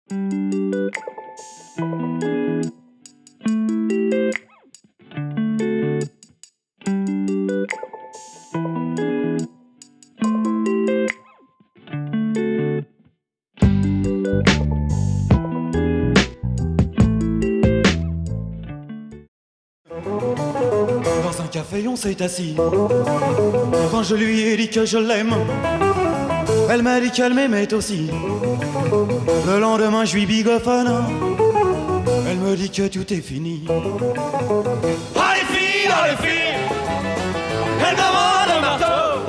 Dans un café on s'est assis. Quand je lui ai dit que je l'aime, elle m'a dit qu'elle m'aimait aussi. Le lendemain je lui bigophone, elle me dit que tout est fini. Ah les filles, elle demande un marteau.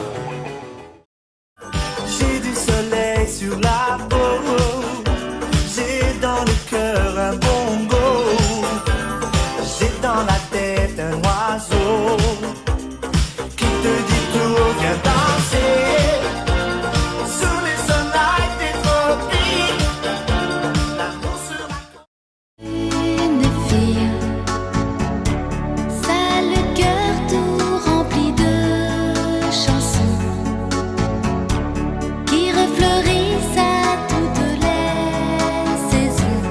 J'ai du soleil sur la peau, j'ai dans le cœur un bongo, j'ai dans la tête un oiseau qui te dit tout, viens danser sous les sunlight des tropiques. L'amour sera Une fille, ça le cœur tout rempli de chansons qui refleurissent à toutes les saisons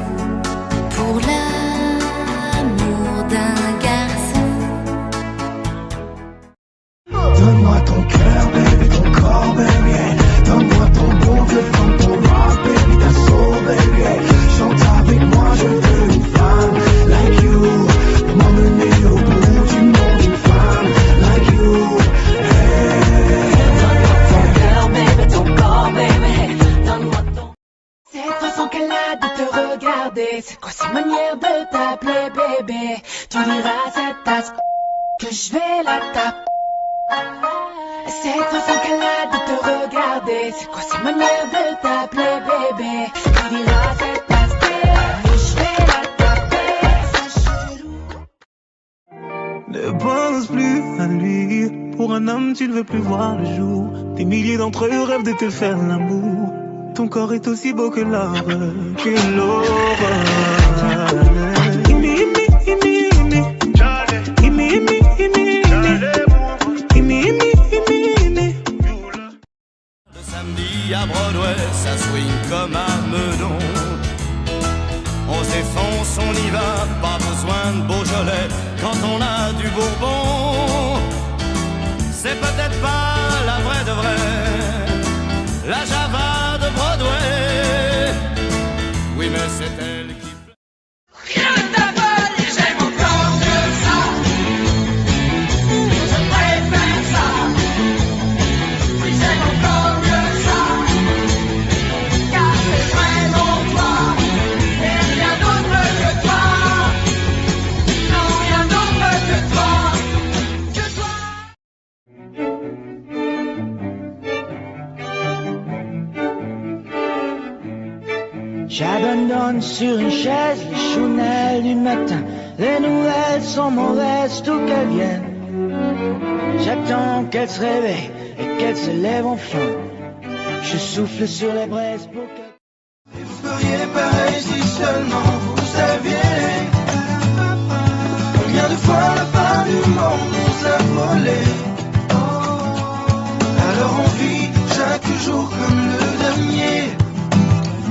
pour l'amour d'un garçon. Donne-moi ton cœur, baby, ton corps, baby. Donne-moi ton bon cœur, ton rock, baby, ta soul, baby. Chante avec moi, je veux une femme like you. M'emmener au bout du monde, une femme like you. Cette façon qu'elle a de te regarder, c'est quoi sa manière de t'appeler bébé? Tu diras à cette tasse que je vais la taper. Cette façon qu'elle a de te regarder, c'est quoi sa manière de t'appeler bébé? Tu diras à cette tasse que je vais la taper. C'est chelou. Ne pense plus à lui. Pour un homme, tu ne veux plus voir le jour. Des milliers d'entre eux rêvent de te faire l'amour. Ton corps est aussi beau que l'or, que l'aurore. Le samedi à Broadway, ça swing comme à Meudon. On s'effonce, on y va, pas besoin de Beaujolais quand on a du Bourbon. C'est peut-être pas la vraie de vraie, la Java de Broadway. Oui, mais c'est elle qui... Rien ne t'appelle et j'aime encore mieux ça. Je préfère ça. Oui, j'aime encore mieux ça. Car c'est vraiment toi. Et rien d'autre que toi. Non, rien d'autre que toi. Que toi. J'abandonne sur une chaise les chounelles du matin. Les nouvelles sont mauvaises, d'où qu'elles viennent. J'attends qu'elles se réveillent et qu'elles se lèvent enfin. Je souffle sur les braises pour qu'elles... Vous feriez pareil si seulement vous saviez combien de fois la fin du monde nous a volé. Alors on vit chaque jour comme le dernier,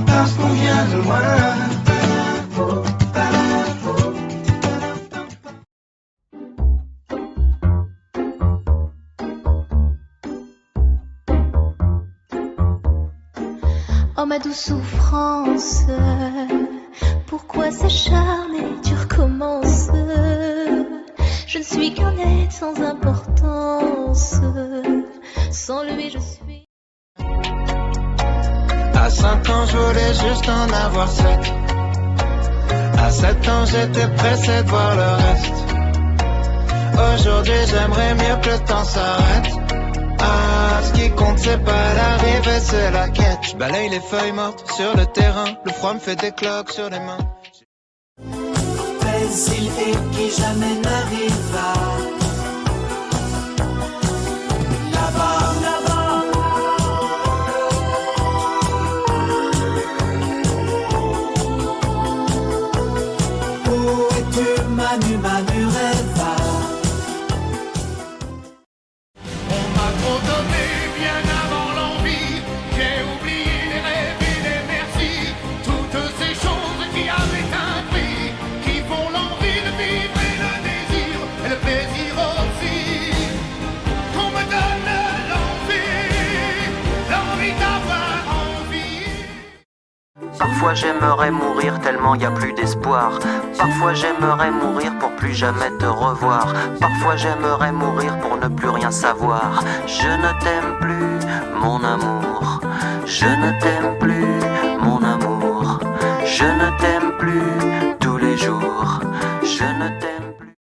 parce qu'on vient de loin. Oh ma douce souffrance, pourquoi s'acharner, tu recommences? Je ne suis qu'un être sans importance, sans lui je suis... À 5 ans, je voulais juste en avoir 7. À 7 ans, j'étais pressé de voir le reste. Aujourd'hui, j'aimerais mieux que le temps s'arrête. Ah, ce qui compte, c'est pas l'arrivée, c'est la quête. Je balaye les feuilles mortes sur le terrain. Le froid me fait des cloques sur les mains. Facile et qui jamais n'arriva. Là-bas, là-bas. Où es-tu, Manu, Manu, Rêva? On m'a trop donné bien avant l'envie. J'ai oublié les rêves et les merci. Toutes ces Parfois j'aimerais mourir tellement y a plus d'espoir. Parfois j'aimerais mourir pour plus jamais te revoir. Parfois j'aimerais mourir pour ne plus rien savoir. Je ne t'aime plus, mon amour. Je ne t'aime plus, mon amour. Je ne t'aime plus tous les jours. Je ne t'aime plus.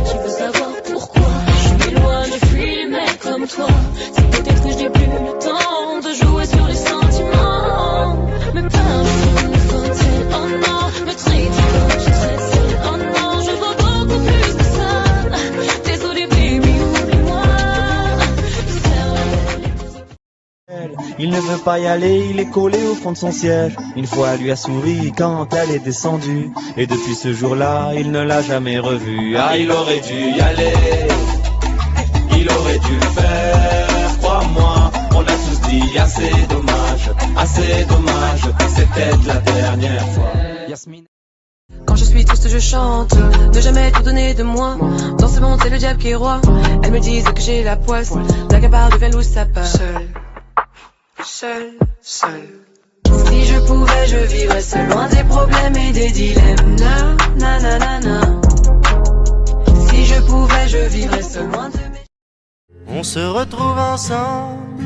Je veux savoir pourquoi je m'éloigne, je fuis les mecs comme toi. C'est peut-être que je n'ai plus le temps de jouer sur les sentiments. Mais personne ne faut-il, oh non, me traite comme je serais seule, oh non, je veux beaucoup plus que ça. Désolé baby, oublie-moi. Il ne veut pas y aller, il est collé au fond de son siège. Une fois lui a souri quand elle est descendue. Et depuis ce jour-là, il ne l'a jamais revue. Ah, il aurait dû y aller, il aurait dû le faire, crois-moi. On a tous dit assez dommage, c'est peut-être la dernière fois. Yasmine. Quand je suis triste je chante, ne jamais tout donner de moi. Dans ce monde c'est le diable qui est roi. Elles me disent que j'ai la poisse, la gabarre devient loup sapin. Seul. Si je pouvais je vivrais seul, loin des problèmes et des dilemmes. Na. Si je pouvais je vivrais seul, loin de mes... On se retrouve ensemble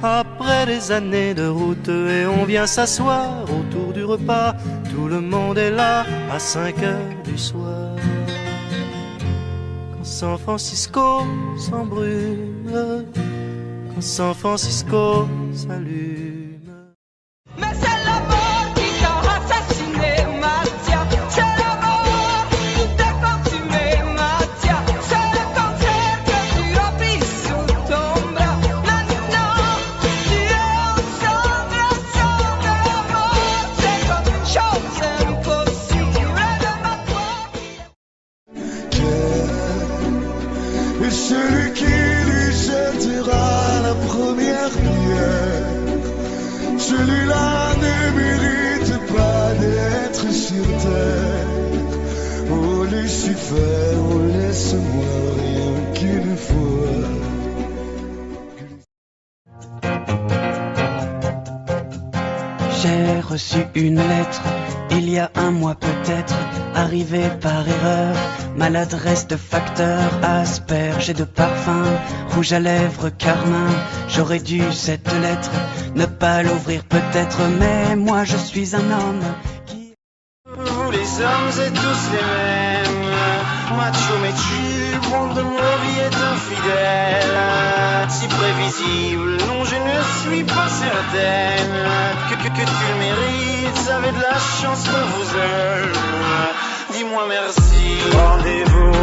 après des années de route et on vient s'asseoir autour du repas. Tout le monde est là à 5 heures du soir. Quand San Francisco s'embrume, quand San Francisco s'allume. Mais c'est la mort qui t'a assassiné, Mathia. C'est la mort qui t'a consumé, Mathia. C'est le cancer que tu as pris sous ton bras. Maintenant, tu es ensemble. La mort, c'est comme une chose impossible de ma foi. Et celui qui lui jettera la première pierre, celui-là ne mérite pas d'être sur terre. Oh Lucifer, oh laisse-moi rien qu'une fois. J'ai reçu une lettre, il y a un mois peut-être, arrivée par erreur. Maladresse de facteur, asperge et de parfum, rouge à lèvres, carmin. J'aurais dû cette lettre ne pas l'ouvrir peut-être, mais moi je suis un homme qui... Vous les hommes êtes tous les mêmes, macho mais tu, bon de mon vie est infidèle, si prévisible, non je ne suis pas certaine que tu le mérites, avez de la chance qu'on vous aime, dis-moi merci, rendez-vous.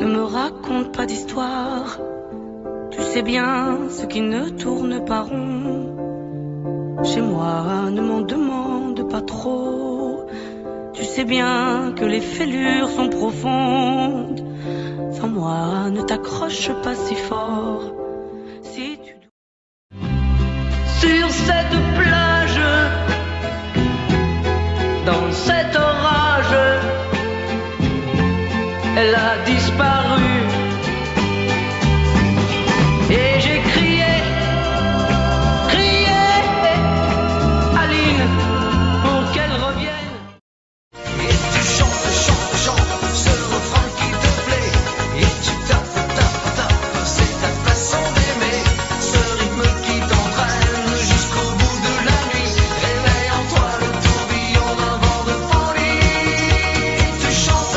Ne me raconte pas d'histoire, tu sais bien ce qui ne tourne pas rond. Chez moi, ne m'en demande pas trop, tu sais bien que les fêlures sont profondes. Sans moi, ne t'accroche pas si fort, si tu... Sur cette plage, dans cet orage, elle a disparu. Et j'ai crié, Aline, pour qu'elle revienne. Et tu chantes ce refrain qui te plaît. Et tu tapes, c'est ta façon d'aimer. Ce rythme qui t'entraîne jusqu'au bout de la nuit. Réveille en toi le tourbillon d'un vent de folie. Tu chantes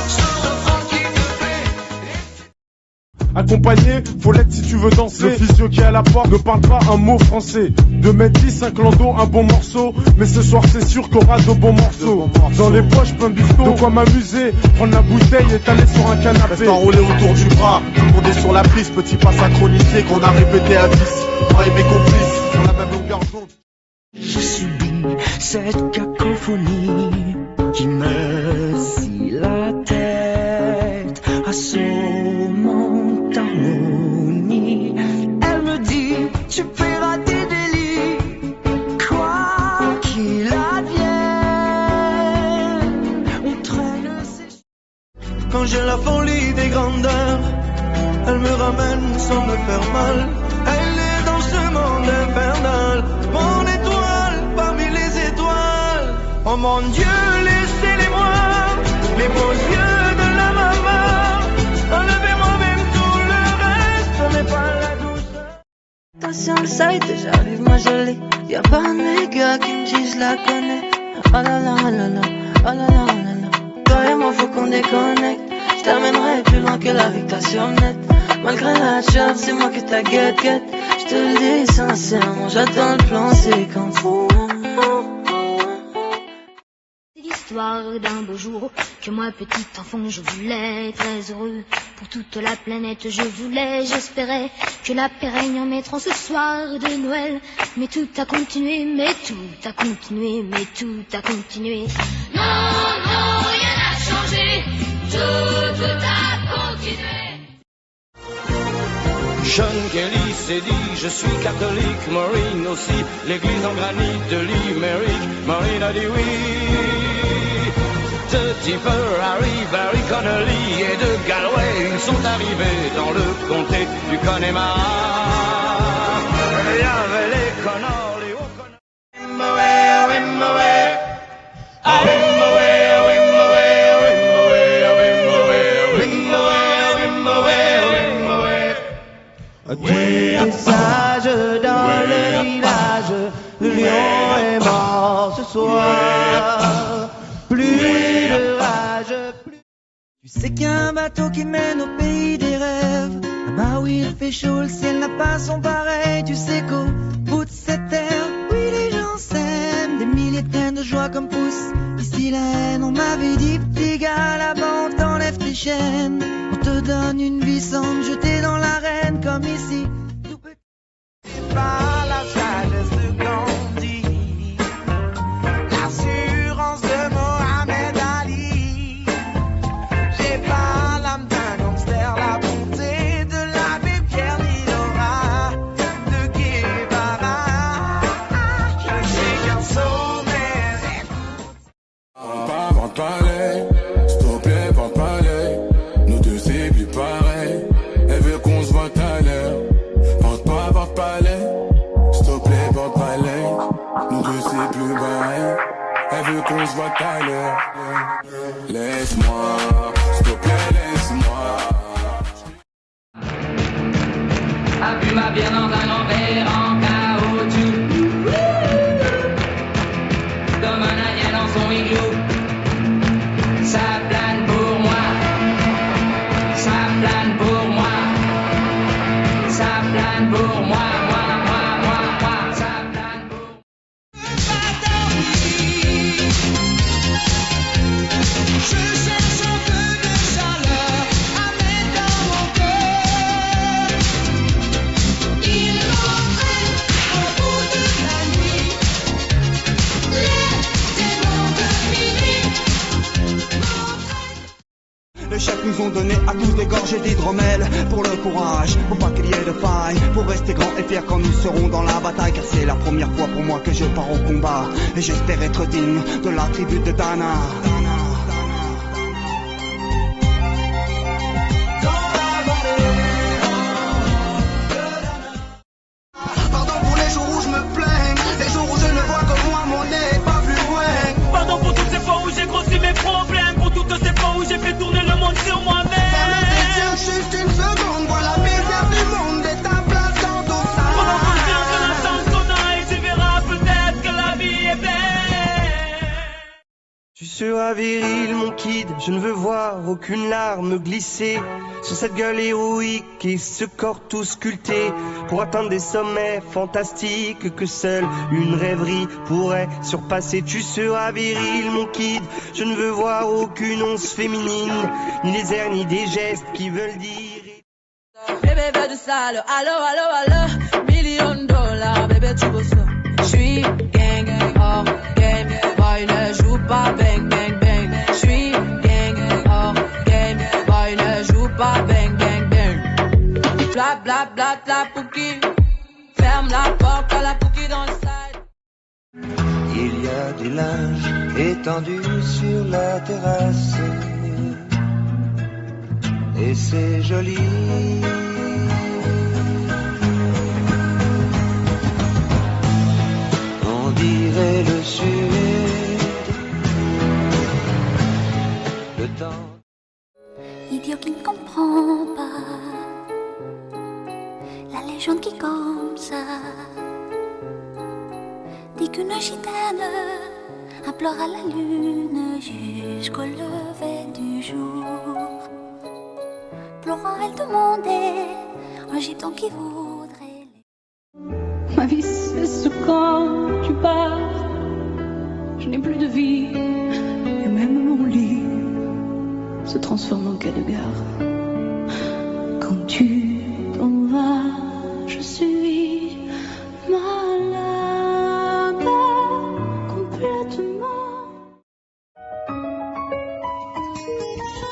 ce refrain qui te plaît. Accompagné, faut l'être si tu veux danser. Le physio qui est à la porte ne parle pas un mot français. 2m10, un clando, un bon morceau. Mais ce soir c'est sûr qu'il y aura de bons morceaux. Dans les poches plein de bistos, de quoi m'amuser. Prendre la bouteille et t'aller sur un canapé. Reste enroulé autour du bras, tout le monde est sur la piste. Petit pas synchronisé qu'on a répété à 10. Moi et mes complices, sur la même longueur d'onde. Je subis cette cacophonie qui me scie la tête, assommant harmonie. Elle me dit, tu paieras tes délits, quoi qu'il advienne. On traîne ses... Quand j'ai la folie des grandeurs, elle me ramène sans me faire mal. Elle est dans Oh mon Dieu, laissez-les-moi, les beaux yeux de la maman. Enlevez-moi même tout le reste, mais pas la douceur. Attention, le site, j'arrive, moi je l'ai. Y'a pas un gars qui me dit je la connais. Oh là là, oh là là, oh là là, oh là là. Toi et moi faut qu'on déconnecte. Je t'emmènerai plus loin que la Victor net. Malgré la charge, c'est moi que ta guette. Je te le dis sincèrement, j'attends le plan séquence. L'histoire d'un beau jour que moi petit enfant je voulais, très heureux pour toute la planète je voulais, j'espérais que la paix règne en mettant ce soir de Noël. Mais tout a continué, mais tout a continué, mais tout a continué. Non, non, rien n'a changé, tout a continué. John Kelly s'est dit, je suis catholique, Maureen aussi, l'église en granit de Limerick. Maureen a dit oui. De Tipper, Harry, Barry Connolly et de Galway, ils sont arrivés dans le comté du Connemara. Il y avait les Connors, les O'Connors. Des sages dans le village, le lion est mort ce soir. Plus de rage, plus. Tu sais qu'il y a un bateau qui mène au pays des rêves. Ah bah oui, il fait chaud, le ciel n'a pas son pareil. Tu sais qu'au bout de cette terre, oui, les gens s'aiment. Des milliers de graines de joie comme poussent ici la haine. On m'avait dit, petit gars, là-bas on t'enlève tes chaînes. On te donne une vie sans te jeter dans l'arène comme ici. Tout petit. C'est pas la sagesse de Gandhi, l'assurance de Mohamed Ali. J'ai pas l'âme d'un gangster, la bonté de l'abbé Pierre ni l'aura de Guevara. Je sais qu'un sommet. Pas palais, s'il te plaît, pas palais. Nous deux c'est plus pareil. Elle veut qu'on se voit à l'heure. Porte pas palais, s'il te plaît, pas palais. Nous deux c'est plus pareil. Elle veut qu'on se voit à l'heure. Laisse-moi, s'il te plaît, laisse-moi. A bu ma bière dans un grand verre en caoutchouc, comme un indien dans son igloo. Ça plane pour moi, ça plane pour moi, ça plane pour moi, moi, ça plane pour moi. Je cherche un peu de chaleur à mettre dans mon cœur. Il m'entraîne au bout de la nuit. Les démons de minuit m'entraînent. Les chefs nous ont donné à tous des gorges et d'hydromel. Pour le courage, pour pas qu'il y ait de faille. Pour rester grands et fiers quand nous serons dans la bataille. Car c'est la première fois pour moi que je pars au combat. Et j'espère être digne de la tribu de Dana. Pardon pour les jours où je me plains, les jours où je ne vois que moi, mon nez pas plus loin. Pardon pour toutes ces fois où j'ai grossi mes problèmes, pour toutes ces fois où j'ai fait tourner le monde sur moi-même. Ferme tes yeux juste une seconde, vois la misère du monde et ta place dans tout ça. Prends conscience de la chance qu'on a et tu verras peut-être que la vie est belle. Tu seras viril, mon kid, je ne veux voir aucune larme glisser sur cette gueule héroïque et ce corps tout sculpté pour atteindre des sommets fantastiques que seule une rêverie pourrait surpasser. Tu seras viril, mon kid, je ne veux voir aucune once féminine, ni les airs ni des gestes qui veulent dire. Bébé veut du sale, allo, allo, allo, $1 000 000, bébé tu veux ça. J'suis gang, hors game, boy ne joue pas bang, bang, bang. J'suis gang, hors game, boy ne joue pas bang, bang, bang. Bla bla bla bla pouki, ferme la porte à la pouki dans le side. Il y a du linge étendu sur la terrasse et c'est joli. On dirait le sud qu'une gitane implore à la lune jusqu'au lever du jour. Pleurant, elle demandait un gitan qui voudrait. Ma vie cesse quand tu pars. Je n'ai plus de vie et même mon lit se transforme en quai de gare. Quand tu t'en vas, je suis malade complètement.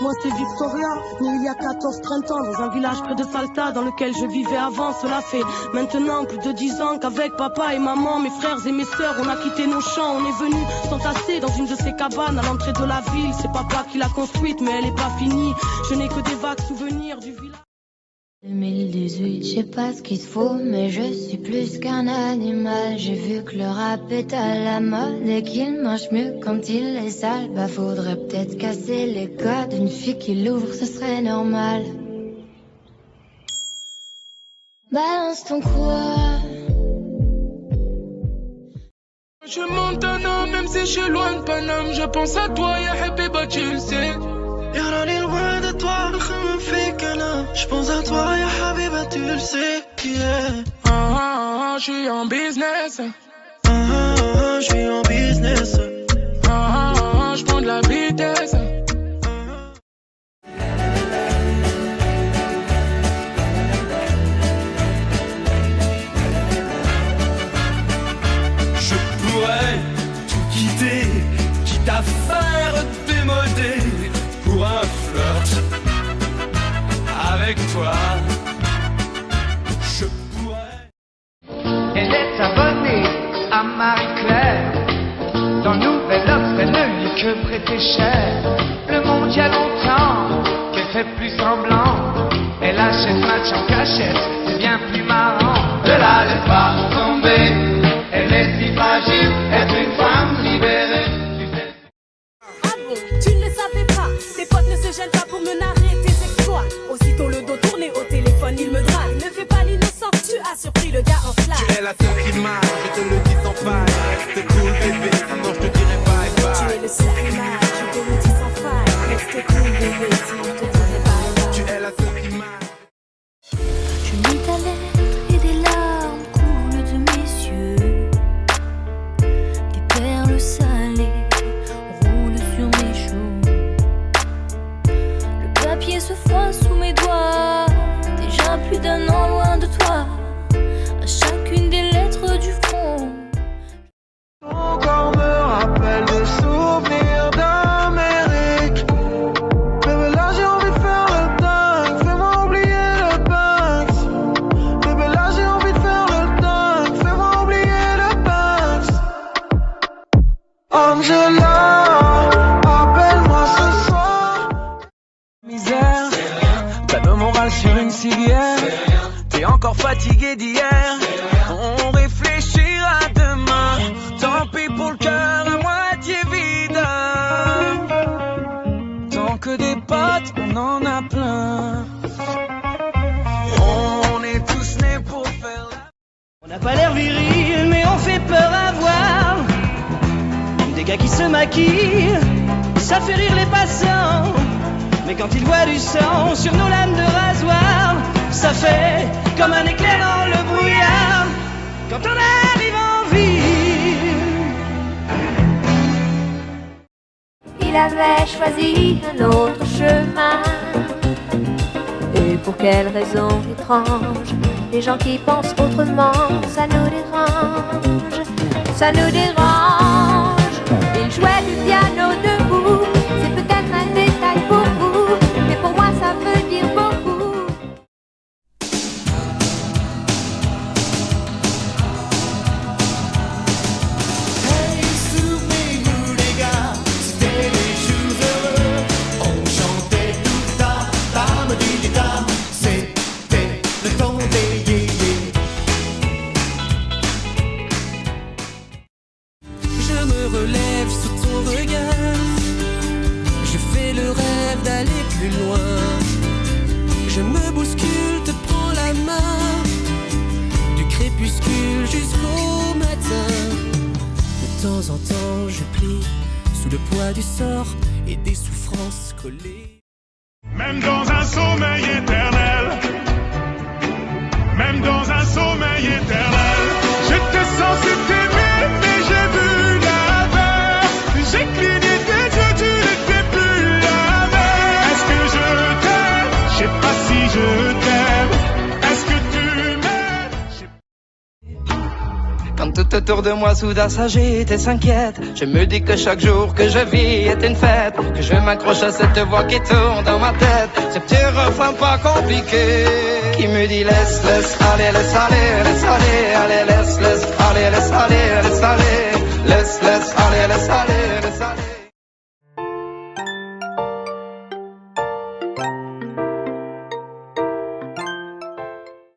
Moi c'est Victoria, née il y a 14-30 ans dans un village près de Salta dans lequel je vivais avant. Cela fait maintenant plus de 10 ans qu'avec papa et maman, mes frères et mes sœurs, on a quitté nos champs. On est venus s'entasser dans une de ces cabanes à l'entrée de la ville. C'est papa qui l'a construite mais elle est pas finie. Je n'ai que des vagues souvenirs du village. 2018, je sais pas ce qu'il faut, mais je suis plus qu'un animal. J'ai vu que le rap est à la mode et qu'il mange mieux quand il est sale. Bah faudrait peut-être casser les codes, une fille qui l'ouvre, ce serait normal. Balance ton quoi. Je monte un homme, même si je suis loin de Paname. Je pense à toi, ya Habiba, tu le sais. Y'a rien est loin de toi, le me fait qu'un homme. Je pense à toi, ya Habiba, tu le sais. Yeah. Je suis en business. Je suis en business. Je prends de la vitesse. Je pourrais tout quitter, quitte à faire démoder pour un flirt avec toi. Je pourrais. Elle est abonnée à Marie-Claire. Dans Nouvel Obs, elle ne lit que prêter cher. Le monde, y a longtemps qu'elle fait plus semblant. Elle achète match en cachette, c'est bien plus marrant. Ne la laisse pas tomber, elle est si fragile, être une femme libérée. Ah bon, tu ne le savais pas. Tes potes ne se gênent pas pour me narrer tes exploits. Aussitôt le dos tourné au téléphone, il me drague. Ne fais pas l'innocent, tu as surpris le gars en flamme. Tu es la seule qui m'aille, je te le dis sans faille. Reste cool bébé, sinon je te dirai bye bye. Tu es le seul qui m'aille, je te le dis sans faille. Reste cool bébé, sinon je te dirai bye bye. Tu es la seule qui m'aille. Je lis ta lettre et des larmes coulent de mes yeux. Des perles salées roulent sur mes joues. Le papier se froisse sous mes doigts. Déjà plus d'un an loin de toi. À chacune des lettres du front. Ton corps me rappelle des souvenirs d'Amérique. Bébé là j'ai envie de faire le dingue. Fais-moi oublier le Banks. Bébé là j'ai envie de faire le dingue. Fais-moi oublier le Banks. Angela, appelle-moi ce soir. Misère, t'as le moral sur une civière. T'es encore fatigué d'hier. On réfléchira demain. Tant pis pour le cœur à moitié vide. Tant que des potes, on en a plein. On est tous nés pour faire la... On n'a pas l'air viril, mais on fait peur à voir. Des gars qui se maquillent, ça fait rire les passants. Mais quand ils voient du sang sur nos lames de rasoir, ça fait comme un éclair dans le brouillard. Quand on arrive en ville. Il avait choisi un autre chemin. Et pour quelle raison étrange, les gens qui pensent autrement, ça nous dérange, ça nous dérange. Il jouait du piano debout, c'est peut-être un détail pour vous, mais pour moi ça veut dire beaucoup. Hey, souvenez-vous les gars, c'était les jours heureux. On chantait tout ça, dame du guitare. C'était le temps des yéyés. Je me relève sous ton regard. Je fais le rêve d'aller plus loin. Je me bouscule, te prends la main. Du crépuscule jusqu'au matin. le poids du sort et des souffrances collées. Même dans un sommeil éternel, même dans un sommeil éternel, j'étais censé t'aimer, mais j'ai vu l'inverse. J'ai cligné tes yeux, tu n'étais plus la même. Est-ce que je t'aime? Je sais pas si je t'aime. Est-ce que tu m'aimes? Quand tout autour de moi soudain s'agite et s'inquiète, je me dis que chaque jour que je vis est une fête, que je m'accroche à cette voix qui tourne dans ma tête, ce petit refrain pas compliqué qui me dit laisse aller, laisse aller, laisse aller, allez, laisse